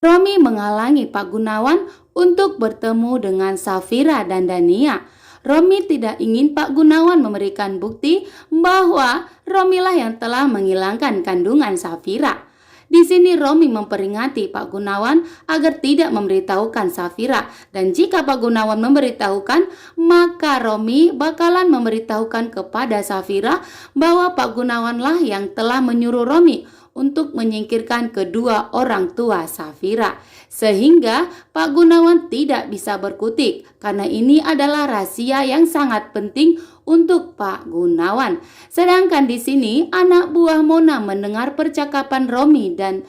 Romi menghalangi Pak Gunawan untuk bertemu dengan Safira dan Dania. Romi tidak ingin Pak Gunawan memberikan bukti bahwa Romilah yang telah menghilangkan kandungan Safira. Di sini Romi memperingati Pak Gunawan agar tidak memberitahukan Safira, dan jika Pak Gunawan memberitahukan, maka Romi bakalan memberitahukan kepada Safira bahwa Pak Gunawanlah yang telah menyuruh Romi untuk menyingkirkan kedua orang tua Safira, sehingga Pak Gunawan tidak bisa berkutik karena ini adalah rahasia yang sangat penting untuk Pak Gunawan. Sedangkan di sini anak buah Mona mendengar percakapan Romi dan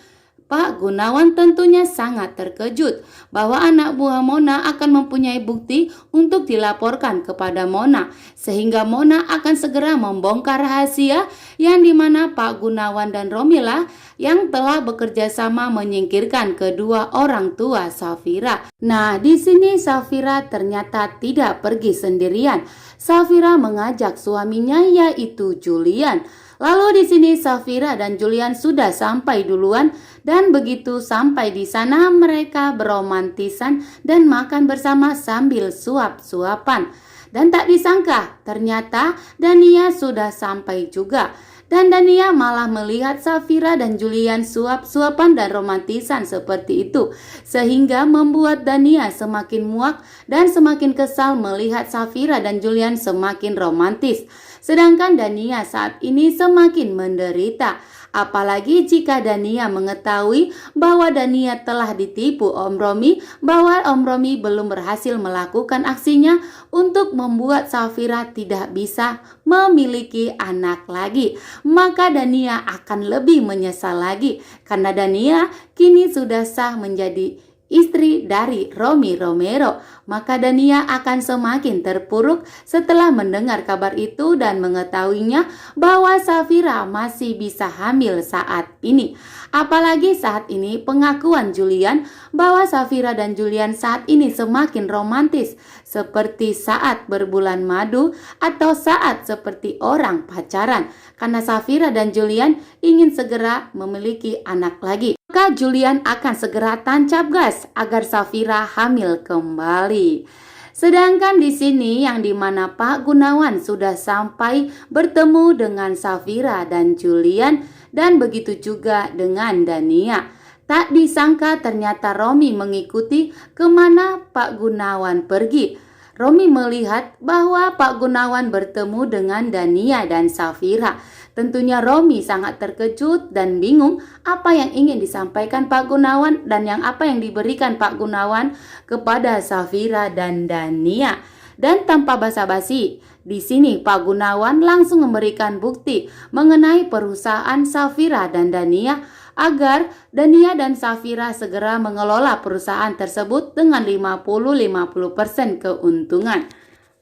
Pak Gunawan tentunya sangat terkejut bahwa anak buah Mona akan mempunyai bukti untuk dilaporkan kepada Mona, sehingga Mona akan segera membongkar rahasia yang dimana Pak Gunawan dan Romilah yang telah bekerja sama menyingkirkan kedua orang tua Safira. Nah, di sini Safira ternyata tidak pergi sendirian. Safira mengajak suaminya yaitu Julian. Lalu di sini Safira dan Julian sudah sampai duluan, dan begitu sampai di sana mereka beromantisan dan makan bersama sambil suap-suapan. Dan tak disangka ternyata Dania sudah sampai juga. Dan Dania malah melihat Safira dan Julian suap-suapan dan romantisan seperti itu, sehingga membuat Dania semakin muak dan semakin kesal melihat Safira dan Julian semakin romantis. Sedangkan Dania saat ini semakin menderita. Apalagi jika Dania mengetahui bahwa Dania telah ditipu Om Romi, bahwa Om Romi belum berhasil melakukan aksinya untuk membuat Safira tidak bisa memiliki anak lagi. Maka Dania akan lebih menyesal lagi karena Dania kini sudah sah menjadi istri dari Romi Romero. Maka Dania akan semakin terpuruk setelah mendengar kabar itu dan mengetahuinya bahwa Safira masih bisa hamil saat ini. Apalagi saat ini pengakuan Julian bahwa Safira dan Julian saat ini semakin romantis seperti saat berbulan madu atau saat seperti orang pacaran, karena Safira dan Julian ingin segera memiliki anak lagi. Maka Julian akan segera tancap gas agar Safira hamil kembali. Sedangkan di sini yang dimana Pak Gunawan sudah sampai bertemu dengan Safira dan Julian, dan begitu juga dengan Dania. Tak disangka ternyata Romi mengikuti kemana Pak Gunawan pergi. Romi melihat bahwa Pak Gunawan bertemu dengan Dania dan Safira. Tentunya Romi sangat terkejut dan bingung apa yang ingin disampaikan Pak Gunawan dan apa yang diberikan Pak Gunawan kepada Safira dan Dania. Dan tanpa basa-basi, di sini Pak Gunawan langsung memberikan bukti mengenai perusahaan Safira dan Dania agar Dania dan Safira segera mengelola perusahaan tersebut dengan 50-50% keuntungan.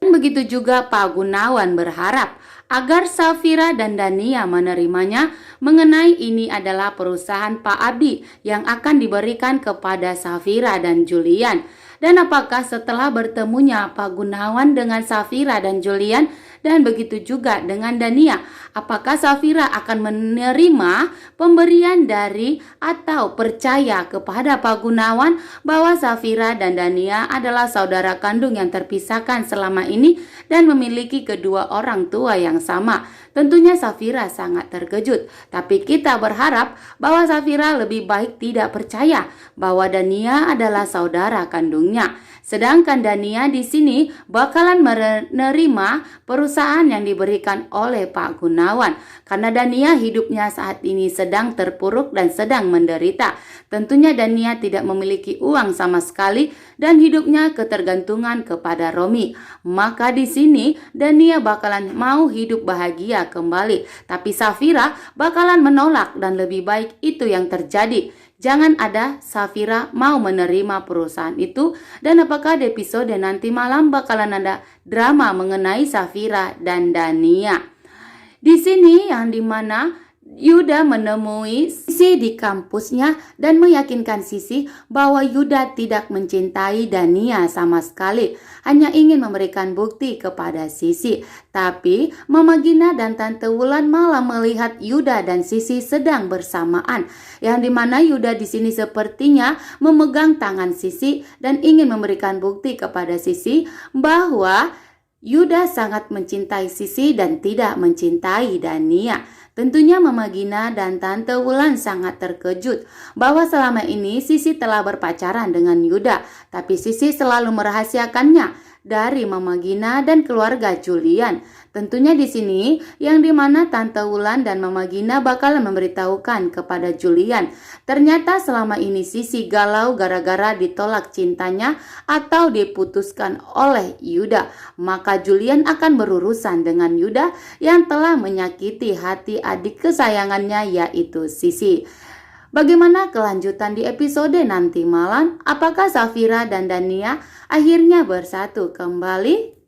Dan begitu juga Pak Gunawan berharap agar Safira dan Dania menerimanya mengenai ini adalah perusahaan Pak Abdi yang akan diberikan kepada Safira dan Julian. Dan apakah setelah bertemunya Pak Gunawan dengan Safira dan Julian dan begitu juga dengan Dania, apakah Safira akan menerima pemberian dari atau percaya kepada Pak Gunawan bahwa Safira dan Dania adalah saudara kandung yang terpisahkan selama ini dan memiliki kedua orang tua yang sama? Tentunya Safira sangat terkejut, tapi kita berharap bahwa Safira lebih baik tidak percaya bahwa Dania adalah saudara kandungnya. Sedangkan Dania di sini bakalan menerima perusahaan yang diberikan oleh Pak Gunawan karena Dania hidupnya saat ini sedang terpuruk dan sedang menderita. Tentunya Dania tidak memiliki uang sama sekali dan hidupnya ketergantungan kepada Romi. Maka di sini Dania bakalan mau hidup bahagia kembali, tapi Safira bakalan menolak dan lebih baik itu yang terjadi. Jangan ada Safira mau menerima perusahaan itu. Dan apakah di episode nanti malam bakalan ada drama mengenai Safira dan Dania? Di sini yang dimana Yuda menemui Sisi di kampusnya dan meyakinkan Sisi bahwa Yuda tidak mencintai Dania sama sekali, hanya ingin memberikan bukti kepada Sisi. Tapi Mama Gina dan Tante Wulan malah melihat Yuda dan Sisi sedang bersamaan, yang dimana Yuda di sini sepertinya memegang tangan Sisi dan ingin memberikan bukti kepada Sisi bahwa Yuda sangat mencintai Sisi dan tidak mencintai Dania. Tentunya Mama Gina dan Tante Wulan sangat terkejut bahwa selama ini Sisi telah berpacaran dengan Yuda, tapi Sisi selalu merahasiakannya dari Mama Gina dan keluarga Julian. Tentunya di sini yang dimana Tante Wulan dan Mama Gina bakal memberitahukan kepada Julian. Ternyata selama ini Sisi galau gara-gara ditolak cintanya atau diputuskan oleh Yuda. Maka Julian akan berurusan dengan Yuda yang telah menyakiti hati adik kesayangannya yaitu Sisi. Bagaimana kelanjutan di episode nanti malam? Apakah Safira dan Dania akhirnya bersatu kembali?